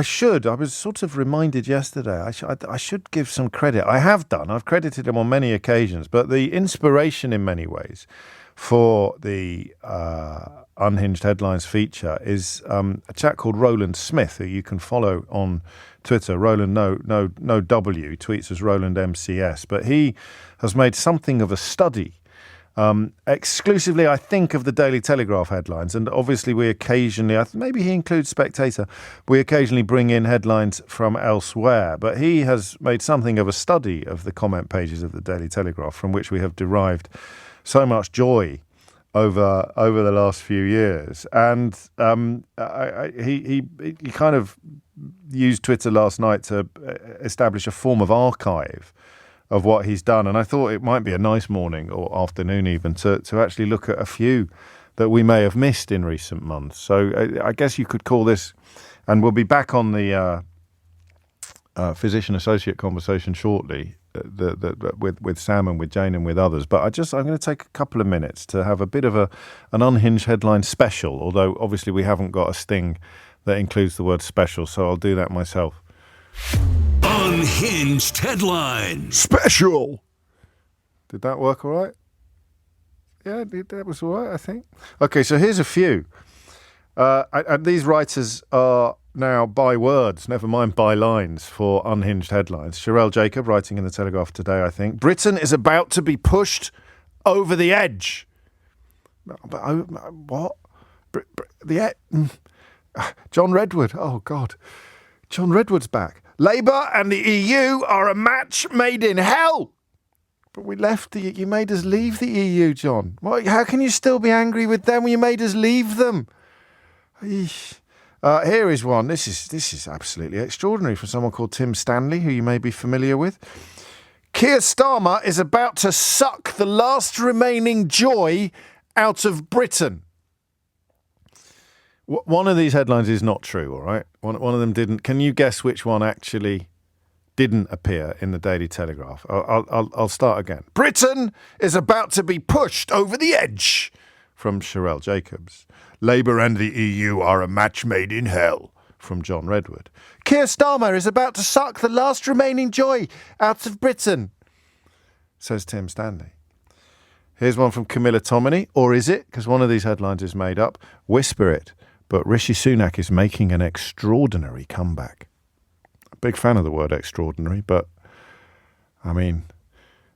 I should. I was sort of reminded yesterday. I should give some credit. I have done. I've credited him on many occasions. But the inspiration in many ways for the Unhinged Headlines feature is a chap called Roland Smith, who you can follow on Twitter. Roland, no W, tweets as Roland MCS. But he has made something of a study exclusively, I think, of the Daily Telegraph headlines. And obviously we occasionally, maybe he includes Spectator, we occasionally bring in headlines from elsewhere. But he has made something of a study of the comment pages of the Daily Telegraph, from which we have derived so much joy over the last few years. And he kind of used Twitter last night to establish a form of archive of what he's done. And I thought it might be a nice morning or afternoon even to actually look at a few that we may have missed in recent months. So I guess you could call this, and we'll be back on the physician associate conversation shortly, with Sam and with Jane and with others. But I'm going to take a couple of minutes to have a bit of an Unhinged Headline special, although obviously we haven't got a sting that includes the word special, so I'll do that myself. Unhinged Headlines Special. Did that work all right? Yeah, that was all right, I think. Okay, so here's a few. And these writers are now by words, never mind by lines, for Unhinged Headlines. Sherelle Jacob, writing in the Telegraph today, I think. Britain is about to be pushed over the edge. But what? John Redwood. Oh, God. John Redwood's back. Labour and the EU are a match made in hell. But we left you made us leave the EU, John. How can you still be angry with them when you made us leave them? Here is one. This is absolutely extraordinary, from someone called Tim Stanley, who you may be familiar with. Keir Starmer is about to suck the last remaining joy out of Britain. One of these headlines is not true, all right? One of them didn't. Can you guess which one actually didn't appear in the Daily Telegraph? I'll start again. Britain is about to be pushed over the edge, from Sherelle Jacobs. Labour and the EU are a match made in hell, from John Redwood. Keir Starmer is about to suck the last remaining joy out of Britain, says Tim Stanley. Here's one from Camilla Tominey, or is it? Because one of these headlines is made up. Whisper it, but Rishi Sunak is making an extraordinary comeback. A big fan of the word extraordinary, but I mean,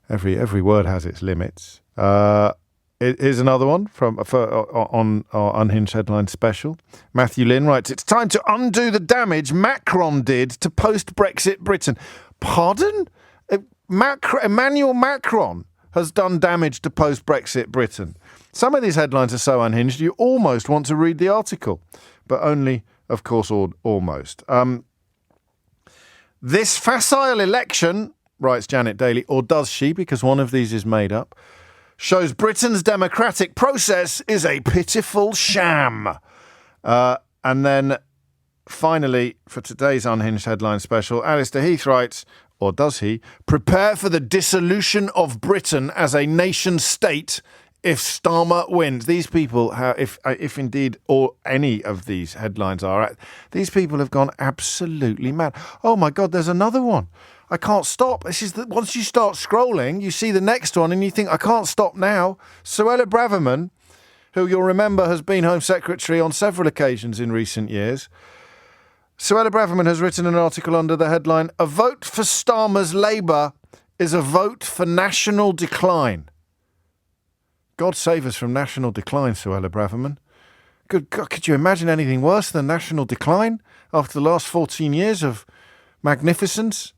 every word has its limits. Here's another one on our Unhinged Headline special. Matthew Lynn writes, it's time to undo the damage Macron did to post-Brexit Britain. Pardon? Emmanuel Macron has done damage to post-Brexit Britain. Some of these headlines are so unhinged you almost want to read the article, but only, of course, almost. This facile election, writes Janet Daly, or does she, because one of these is made up, shows Britain's democratic process is a pitiful sham. And then, finally, for today's Unhinged Headline special, Alistair Heath writes, or does he, prepare for the dissolution of Britain as a nation-state if Starmer wins. These people, if indeed or any of these headlines are, these people have gone absolutely mad. Oh, my God, there's another one. I can't stop. Once you start scrolling, you see the next one and you think, I can't stop now. Suella Braverman, who you'll remember has been Home Secretary on several occasions in recent years. Suella Braverman has written an article under the headline, A Vote for Starmer's Labour is a vote for national decline. God save us from national decline, Suella Braverman. Good God, could you imagine anything worse than national decline after the last 14 years of magnificence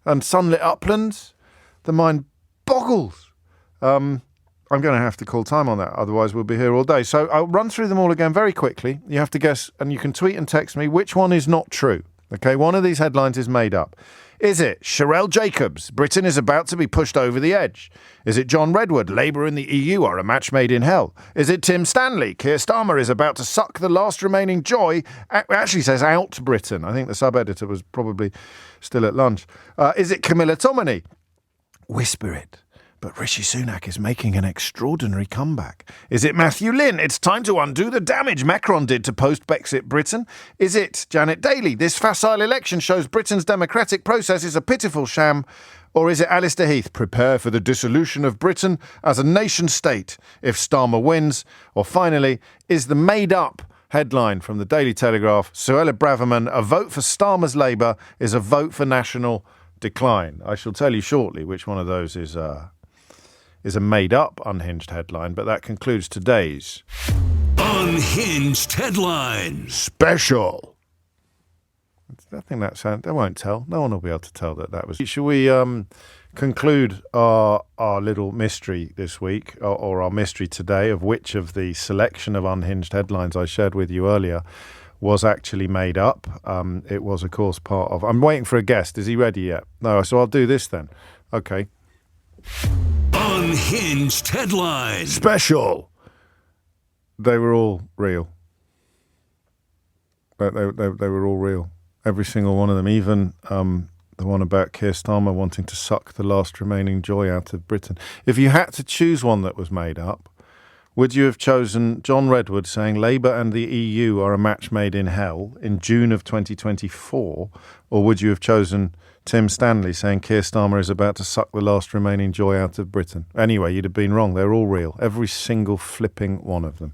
and sunlit uplands? The mind boggles. I'm going to have to call time on that, otherwise we'll be here all day. So I'll run through them all again very quickly. You have to guess, and you can tweet and text me which one is not true. Okay, one of these headlines is made up. Is it Sherelle Jacobs, Britain is about to be pushed over the edge? Is it John Redwood, Labour and the EU are a match made in hell? Is it Tim Stanley, Keir Starmer is about to suck the last remaining joy? It actually says out Britain. I think the sub-editor was probably still at lunch. Is it Camilla Tominey? Whisper it, But Rishi Sunak is making an extraordinary comeback. Is it Matthew Lynn? It's time to undo the damage Macron did to post-Brexit Britain. Is it Janet Daly? This facile election shows Britain's democratic process is a pitiful sham. Or is it Alistair Heath? Prepare for the dissolution of Britain as a nation-state if Starmer wins. Or finally, is the made-up headline from the Daily Telegraph, Suella Braverman, a vote for Starmer's Labour is a vote for national decline? I shall tell you shortly which one of those is a made-up Unhinged headline, but that concludes today's Unhinged headlines special. I think they won't tell. No one will be able to tell that was. Shall we conclude our little mystery this week, or our mystery today, of which of the selection of Unhinged headlines I shared with you earlier was actually made up? It was, of course, part of... I'm waiting for a guest. Is he ready yet? No, so I'll do this then. Okay. Unhinged headlines special. They were all real. They were all real. Every single one of them, even the one about Keir Starmer wanting to suck the last remaining joy out of Britain. If you had to choose one that was made up, would you have chosen John Redwood saying Labour and the EU are a match made in hell in June of 2024? Or would you have chosen Tim Stanley saying Keir Starmer is about to suck the last remaining joy out of Britain? Anyway, you'd have been wrong. They're all real. Every single flipping one of them.